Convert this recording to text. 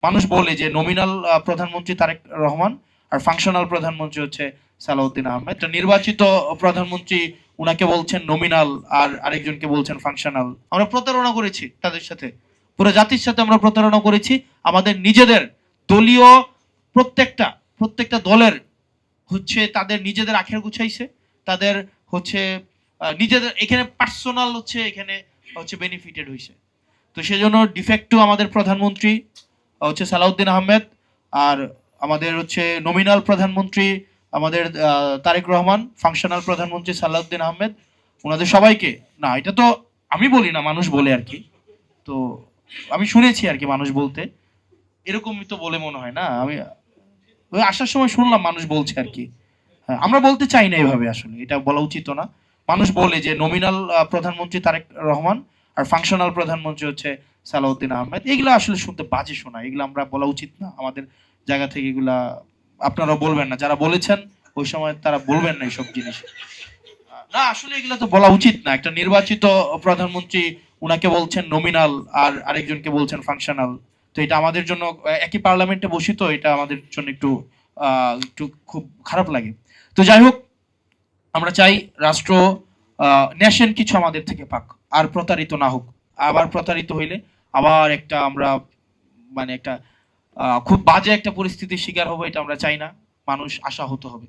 মানুষ বলে যে নমিনাল প্রধানমন্ত্রী তারেক রহমান আর ফাংশনাল প্রধানমন্ত্রী হচ্ছে সালাউদ্দিন আহমেদ। তো নির্বাচিত প্রধানমন্ত্রী উনাকে বলছেন নমিনাল আর আরেকজনকে বলছেন ফাংশনাল। আমরা প্রতারণা করেছি তাদের সাথে, পুরো জাতির সাথে আমরা প্রতারণা করেছি। আমাদের নিজেদের দলীয় প্রত্যেকটা প্রত্যেকটা দলের হচ্ছে তাদের নিজেদের আখের গুছাইছে, তাদের হচ্ছে নিজেদের এখানে পার্সোনাল হচ্ছে এখানে হচ্ছে বেনিফিটেড হয়েছে। তো সেজন্য ডিফেক্টো আমাদের প্রধানমন্ত্রী হচ্ছে সালাউদ্দিন আহমেদ, আর আমাদের হচ্ছে নমিনাল প্রধানমন্ত্রী আমাদের তারেক রহমান, ফাংশনাল প্রধানমন্ত্রী সালাউদ্দিন আহমেদ। ওনাদের সবাইকে, না এটা তো আমি বলি না, মানুষ বলে আর কি। তো আমি শুনেছি আর কি মানুষ বলতে, এরকমই তো বলে মনে হয় না। আমি ওই আসার সময় শুনলাম মানুষ বলছে আর কি। হ্যাঁ, আমরা বলতে চাই না এভাবে, আসলে এটা বলা উচিত না। মানুষ বলে যে নমিনাল প্রধানমন্ত্রী তারেক রহমান আর ফাংশনাল প্রধানমন্ত্রী হচ্ছে সালাউদ্দিন আহমেদ। এগুলো আসলে শুনতে বাজে শোনা, এগুলো আমরা বলা উচিত না আমাদের জায়গা থেকে। এগুলা আপনারা বলবেন না, যারা বলেছেন ওই সময় তারা বলবেন না এইসব জিনিস। না আসলে এগুলো তো বলা উচিত না। একটা নির্বাচিত প্রধানমন্ত্রী উনাকে বলছেন নমিনাল আর আরেকজনকে বলছেন ফাংশনাল। তো এটা আমাদের জন্য একই পার্লামেন্টে বসি, তো এটা আমাদের জন্য একটু একটু খুব খারাপ লাগে। তো যাই হোক, আমরা চাই রাষ্ট্র নেশন কিছু আমাদের থেকে পাক, আর প্রতারিত না হোক। আবার প্রতারিত হইলে আবার একটা আমরা মানে একটা খুব বাজে একটা পরিস্থিতির শিকার হবো, এটা আমরা চাই না। মানুষ আশাহত হবে।